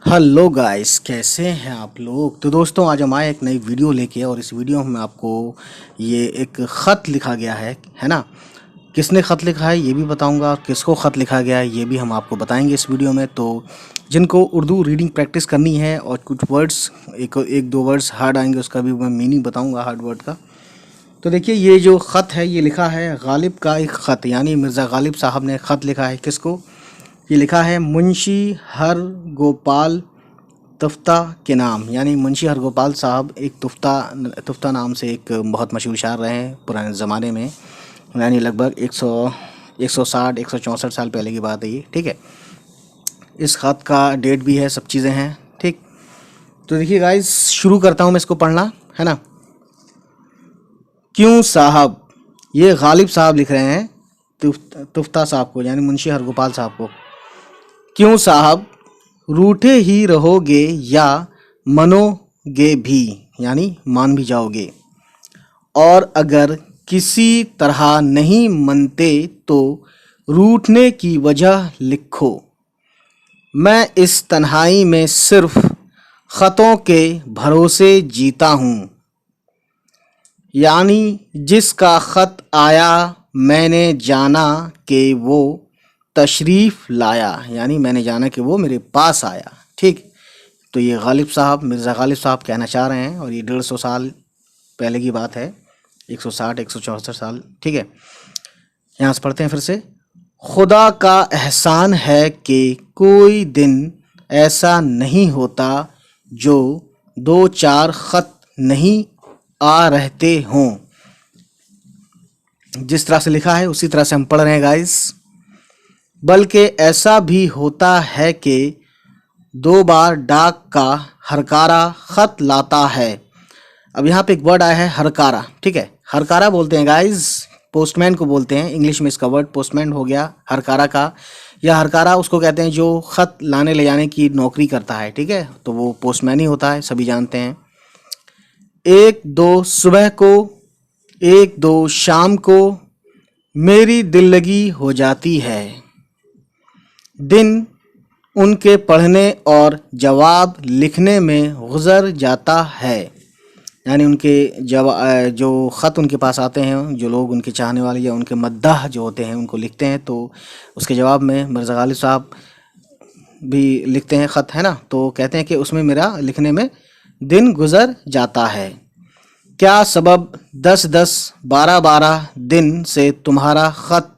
Hello guys, कैसे हैं आप लोग। तो दोस्तों, आज हम आए एक नई वीडियो लेके और इस वीडियो में आपको ये एक ख़त लिखा गया है ना। किसने ख़त लिखा है ये भी बताऊंगा और किसको ख़त लिखा गया है ये भी हम आपको बताएंगे इस वीडियो में। तो जिनको उर्दू रीडिंग प्रैक्टिस करनी है और कुछ वर्ड्स एक दो वर्ड्स हार्ड आएंगे उसका भी मैं मीनिंग बताऊँगा हार्ड वर्ड का। तो देखिए, ये जो ख़त है ये लिखा है गालिब का एक ख़त, यानी मिर्ज़ा गालिब साहब ने ख़त लिखा है। किसको? ये लिखा है मुंशी हर गोपाल तुफ्ता के नाम, यानी मुंशी हरगोपाल साहब एक तुफ्ता नाम से एक बहुत मशहूर शायर रहे हैं पुराने ज़माने में, यानी लगभग 160 164 साल पहले की बात है ये। ठीक है, इस ख़त का डेट भी है, सब चीज़ें हैं। ठीक, तो देखिए गाइस, शुरू करता हूँ मैं इसको पढ़ना, है ना। क्यों साहब, ये गालिब साहब लिख रहे हैं तुफ्ता साहब को, यानी मुंशी हरगोपाल साहब को। क्यों साहब, रूठे ही रहोगे या मनोगे भी, यानी मान भी जाओगे। और अगर किसी तरह नहीं मनते तो रूठने की वजह लिखो। मैं इस तन्हाई में सिर्फ ख़तों के भरोसे जीता हूँ, यानी जिसका ख़त आया मैंने जाना कि वो तशरीफ़ लाया, यानी मैंने जाना कि वो मेरे पास आया। ठीक, तो ये गालिब साहब, मिर्ज़ा गालिब साहब कहना चाह रहे हैं और ये 150 साल पहले की बात है, 160 164 साल। ठीक है, यहाँ से पढ़ते हैं फिर से। खुदा का एहसान है कि कोई दिन ऐसा नहीं होता जो दो चार ख़त नहीं आ रहते हों। जिस तरह से लिखा है उसी तरह से हम पढ़ रहे हैं गाइस। बल्कि ऐसा भी होता है कि 2 बार डाक का हरकारा ख़त लाता है। अब यहाँ पे एक वर्ड आया है हरकारा। ठीक है, हरकारा बोलते हैं गाइस, पोस्टमैन को बोलते हैं इंग्लिश में। इसका वर्ड पोस्टमैन हो गया हरकारा का, या हरकारा उसको कहते हैं जो ख़त लाने ले जाने की नौकरी करता है। ठीक है, तो वो पोस्टमैन ही होता है, सभी जानते हैं। एक दो सुबह को, एक दो शाम को मेरी दिल लगी हो जाती है। दिन उनके पढ़ने और जवाब लिखने में गुज़र जाता है, यानी उनके जो ख़त उनके पास आते हैं, जो लोग उनके चाहने वाले या उनके मद्दाह जो होते हैं उनको लिखते हैं, तो उसके जवाब में मिर्ज़ा गालिब साहब भी लिखते हैं ख़त, है ना। तो कहते हैं कि उसमें मेरा लिखने में दिन गुज़र जाता है। क्या सबब 10-10 12-12 दिन से तुम्हारा ख़त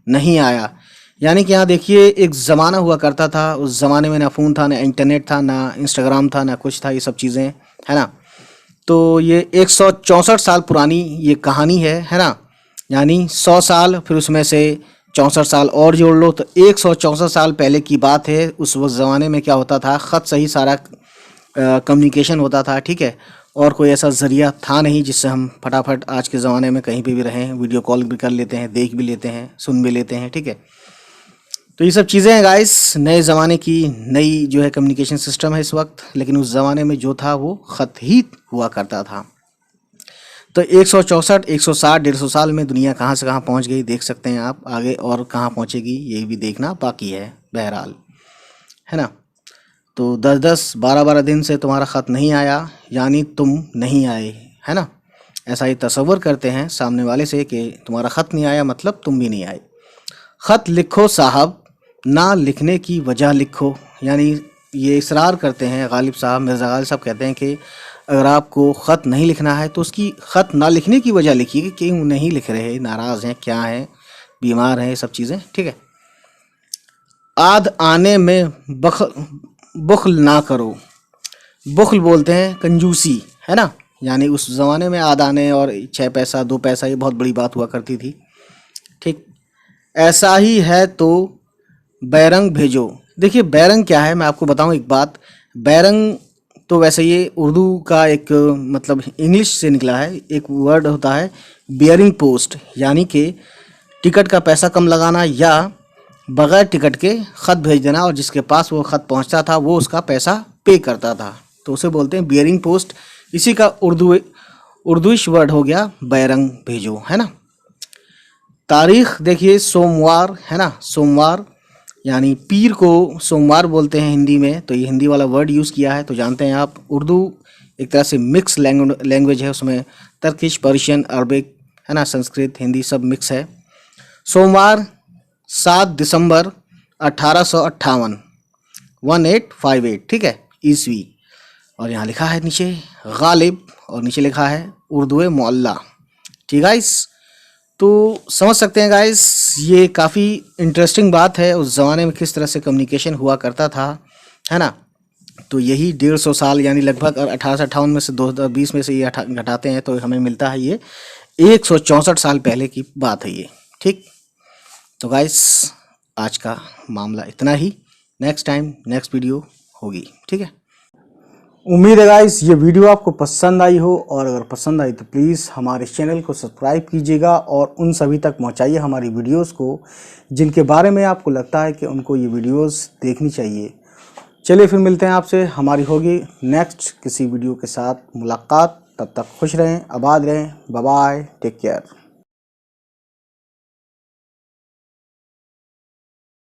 नहीं आया। यानी कि यहाँ देखिए, एक ज़माना हुआ करता था, उस ज़माने में ना फ़ोन था, ना इंटरनेट था, ना इंस्टाग्राम था, ना कुछ था, ये सब चीज़ें, है ना। तो ये 164 साल पुरानी ये कहानी है ना। यानी 100 साल, फिर उसमें से 64 साल और जोड़ लो तो 164 साल पहले की बात है। उस ज़माने में क्या होता था, ख़त से ही सारा कम्युनिकेशन होता था। ठीक है, और कोई ऐसा ज़रिया था नहीं जिससे हम फटाफट आज के ज़माने में कहीं पे भी रहें वीडियो कॉल भी कर लेते हैं, देख भी लेते हैं, सुन भी लेते हैं। ठीक है, तो ये सब चीज़ें हैं गाइस, नए ज़माने की नई जो है कम्युनिकेशन सिस्टम है इस वक्त, लेकिन उस ज़माने में जो था वो ख़त ही हुआ करता था। तो 164 160 150 साल में दुनिया कहाँ से कहाँ पहुँच गई देख सकते हैं आप। आगे और कहाँ पहुँचेगी ये भी देखना बाकी है बहरहाल, है ना। तो 10-10 12-12 दिन से तुम्हारा ख़त नहीं आया, यानी तुम नहीं आए, है ना। ऐसा ही तसव्वुर करते हैं सामने वाले से कि तुम्हारा ख़त नहीं आया मतलब तुम भी नहीं आए। ख़त लिखो साहब, ना लिखने की वजह लिखो, यानी ये इसरार करते हैं गालिब साहब, मिर्ज़ा गालिब साहब कहते हैं कि अगर आपको ख़त नहीं लिखना है तो उसकी ख़त ना लिखने की वजह लिखिए कि क्यों नहीं लिख रहे, नाराज़ हैं, क्या हैं, बीमार हैं, सब चीज़ें। ठीक है, आद आने में बुख्ल ना करो। बुख्ल बोलते हैं कंजूसी, है ना। यानी उस ज़माने में आद आने और 6 पैसा 2 पैसा ये बहुत बड़ी बात हुआ करती थी। ठीक, ऐसा ही है तो बैरंग भेजो। देखिए बैरंग क्या है, मैं आपको बताऊं एक बात। बैरंग तो वैसे ये उर्दू का एक मतलब इंग्लिश से निकला है, एक वर्ड होता है बियरिंग पोस्ट, यानी कि टिकट का पैसा कम लगाना या बग़ैर टिकट के ख़त भेज देना, और जिसके पास वो ख़त पहुंचता था वो उसका पैसा पे करता था, तो उसे बोलते हैं बियरिंग पोस्ट। इसी का उर्दूइश वर्ड हो गया बैरंग भेजो, है ना। तारीख़ देखिए सोमवार, है ना, सोमवार यानी पीर को सोमवार बोलते हैं हिंदी में, तो ये हिंदी वाला वर्ड यूज़ किया है। तो जानते हैं आप, उर्दू एक तरह से मिक्स लैंग्वेज है, उसमें तर्किश, पर्शियन, अरबिक है ना, संस्कृत, हिंदी सब मिक्स है। सोमवार 7 दिसंबर 1858 1858, ठीक है, ईस्वी। और यहाँ लिखा है नीचे गालिब, और नीचे लिखा है उर्दू मोहल्ला। ठीक है गाइस, तो समझ सकते हैं गाइस, ये काफ़ी इंटरेस्टिंग बात है उस ज़माने में किस तरह से कम्युनिकेशन हुआ करता था, है ना। तो यही 150 साल, यानी लगभग 1858 में से 2020 में से ये घटाते हैं तो हमें मिलता है ये 164 साल पहले की बात है ये। ठीक, तो गाइस आज का मामला इतना ही। नेक्स्ट टाइम नेक्स्ट वीडियो होगी, ठीक है। उम्मीद है गाइस ये वीडियो आपको पसंद आई हो, और अगर पसंद आई तो प्लीज़ हमारे चैनल को सब्सक्राइब कीजिएगा और उन सभी तक पहुंचाइए हमारी वीडियोस को जिनके बारे में आपको लगता है कि उनको ये वीडियोस देखनी चाहिए। चलिए फिर मिलते हैं आपसे, हमारी होगी नेक्स्ट किसी वीडियो के साथ मुलाकात। तब तक खुश रहें, आबाद रहें, बाय बाय, टेक केयर।